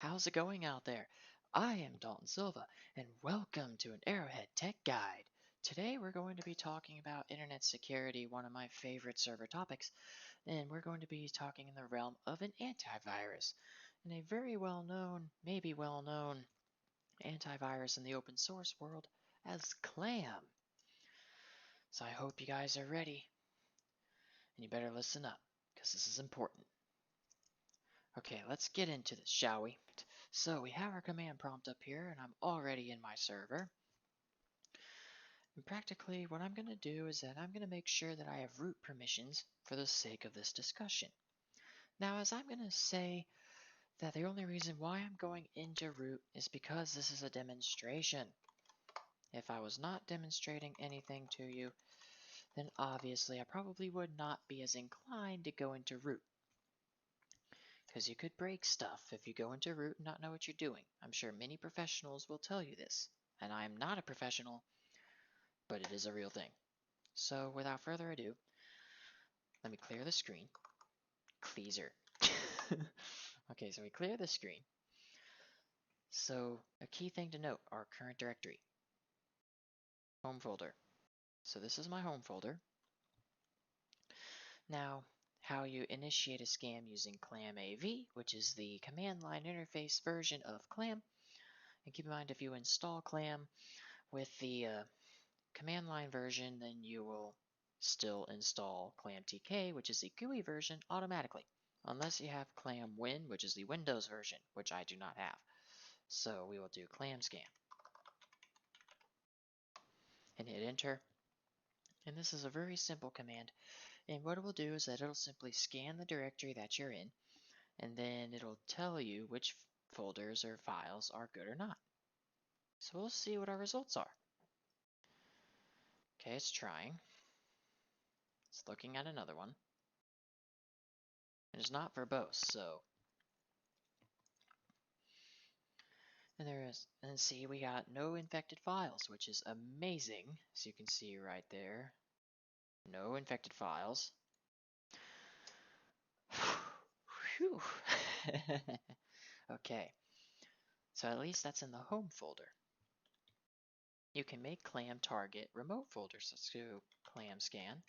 How's it going out there? I am Dalton Silva, and welcome to an Arrowhead Tech Guide. Today we're going to be talking about internet security, one of my favorite server topics, and we're going to be talking in the realm of an antivirus, and a very well-known, maybe well-known antivirus in the open source world as Clam. So I hope you guys are ready, and you better listen up, because this is important. Okay, let's get into this, shall we? So we have our command prompt up here, and I'm already in my server. And practically what I'm going to do is that I'm going to make sure that I have root permissions for the sake of this discussion. Now, as I'm going to say that the only reason why I'm going into root is because this is a demonstration. If I was not demonstrating anything to you, then obviously I probably would not be as inclined to go into root. Because you could break stuff if you go into root and not know what you're doing. I'm sure many professionals will tell you this, and I am not a professional, but it is a real thing. So without further ado, let me clear the screen. Cleaser. Okay, so we clear the screen. So a key thing to note, our current directory. Home folder. So this is my home folder. Now, how you initiate a scam using ClamAV, which is the command line interface version of Clam. And keep in mind, if you install Clam with the command line version, then you will still install ClamTK, which is the GUI version, automatically. Unless you have ClamWin, which is the Windows version, which I do not have. So we will do ClamScan. And hit enter. And this is a very simple command. And what it will do is that it'll simply scan the directory that you're in, and then it'll tell you which folders or files are good or not. So we'll see what our results are. Okay, it's trying. It's looking at another one. And it's not verbose, so. And there is, and see, we got no infected files, which is amazing. As you can see right there. No infected files. Whew. Okay, so at least that's in the home folder. You can make Clam target remote folders. Let's do Clam scan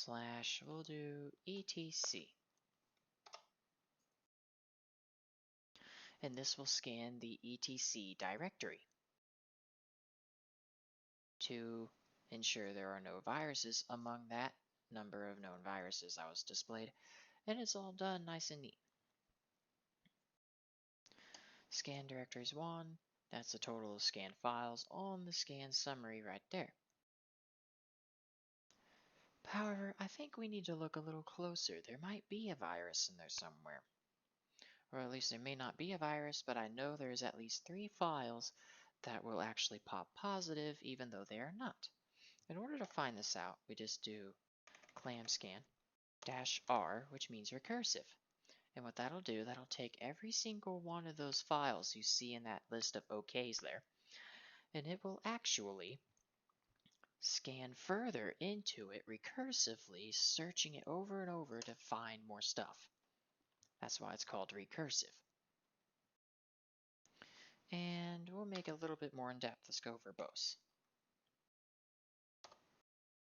/ we'll do etc. And this will scan the etc directory to ensure there are no viruses among that number of known viruses that was displayed. And it's all done nice and neat. Scan directories 1, that's the total of scanned files on the scan summary right there. However, I think we need to look a little closer. There might be a virus in there somewhere. Or at least there may not be a virus, but I know there's at least 3 files that will actually pop positive even though they are not. In order to find this out, we just do ClamScan -R, which means recursive. And what that'll do, that'll take every single one of those files you see in that list of OKs there, and it will actually scan further into it recursively, searching it over and over to find more stuff. That's why it's called recursive. And we'll make it a little bit more in depth. Let's go verbose.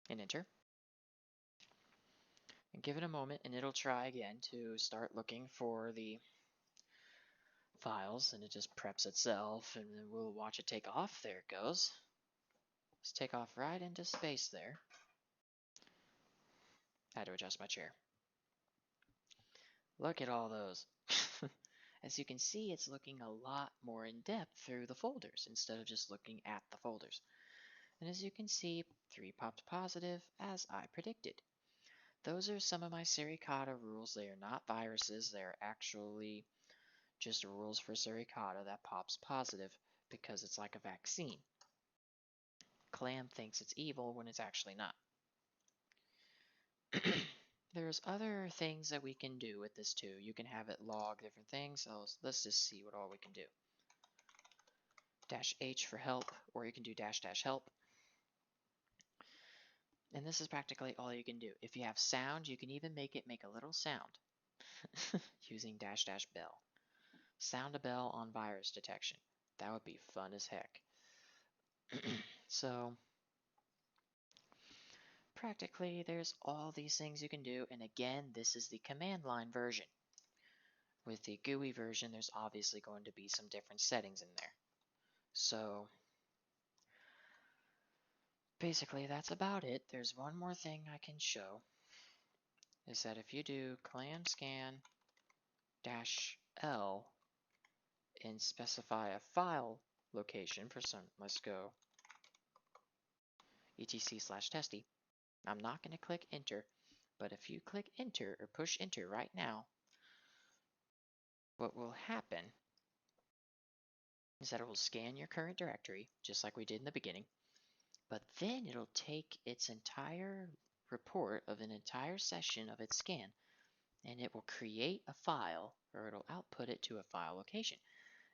And enter. And give it a moment and it'll try again to start looking for the files, and it just preps itself, and then we'll watch it take off. There it goes. Let's take off right into space there. I had to adjust my chair. Look at all those. As you can see, it's looking a lot more in depth through the folders instead of just looking at the folders. And as you can see, 3 popped positive as I predicted. Those are some of my Suricata rules. They are not viruses. They are actually just rules for Suricata that pops positive because it's like a vaccine. Clam thinks it's evil when it's actually not. There's other things that we can do with this too. You can have it log different things. So let's just see what all we can do. -H for help, or you can do --help. And this is practically all you can do. If you have sound, you can even make it make a little sound using --bell. sound a bell on virus detection. That would be fun as heck. So practically there's all these things you can do, and again, this is the command line version. With the GUI version, there's obviously going to be some different settings in there. So basically that's about it. There's one more thing I can show, is that if you do clamscan-L and specify a file location for some, let's go etc/testy. I'm not going to click enter, but if you click enter or push enter right now, what will happen is that it will scan your current directory, just like we did in the beginning, but then it'll take its entire report of an entire session of its scan, and it will create a file, or it'll output it to a file location.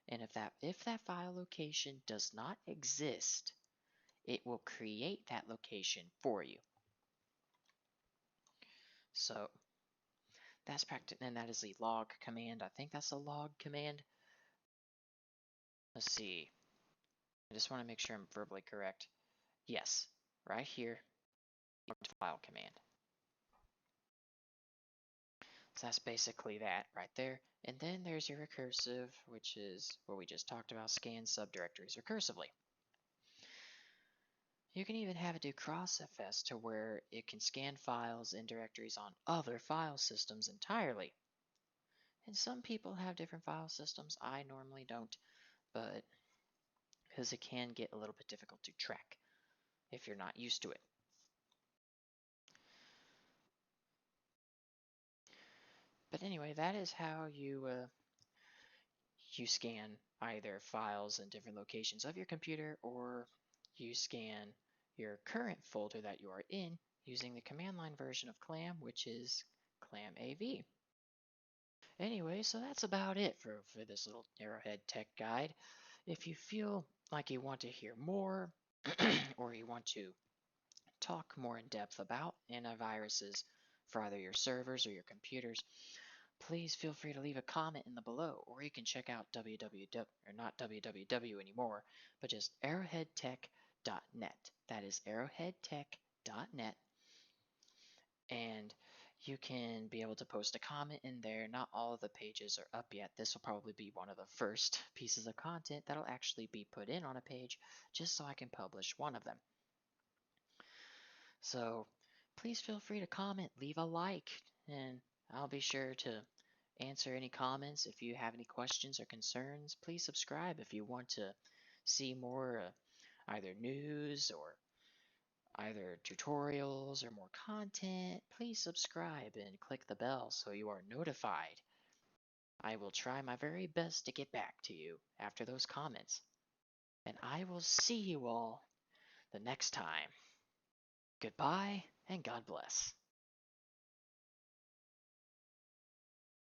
And if that file location does not exist, it will create that location for you. So that's practice, and that is the log command. I think that's a log command. Let's see. I just want to make sure I'm verbally correct. Yes, right here, file command. So that's basically that right there. And then there's your recursive, which is what we just talked about, scan subdirectories recursively. You can even have it do cross-fs to where it can scan files and directories on other file systems entirely. And some people have different file systems. I normally don't, but because it can get a little bit difficult to track if you're not used to it. But anyway, that is how you scan either files in different locations of your computer, or you scan your current folder that you are in using the command line version of Clam, which is ClamAV. Anyway, so that's about it for this little Arrowhead Tech Guide. If you feel like you want to hear more, or you want to talk more in depth about antiviruses for either your servers or your computers, please feel free to leave a comment in the below, or you can check out not www anymore, but just arrowheadtech.net. That is arrowheadtech.net. And you can be able to post a comment in there. Not all of the pages are up yet. This will probably be one of the first pieces of content that'll actually be put in on a page, just so I can publish one of them. So please feel free to comment, leave a like, and I'll be sure to answer any comments. If you have any questions or concerns, please subscribe if you want to see more either news or either tutorials or more content. Please subscribe and click the bell so you are notified. I will try my very best to get back to you after those comments. And I will see you all the next time. Goodbye and God bless.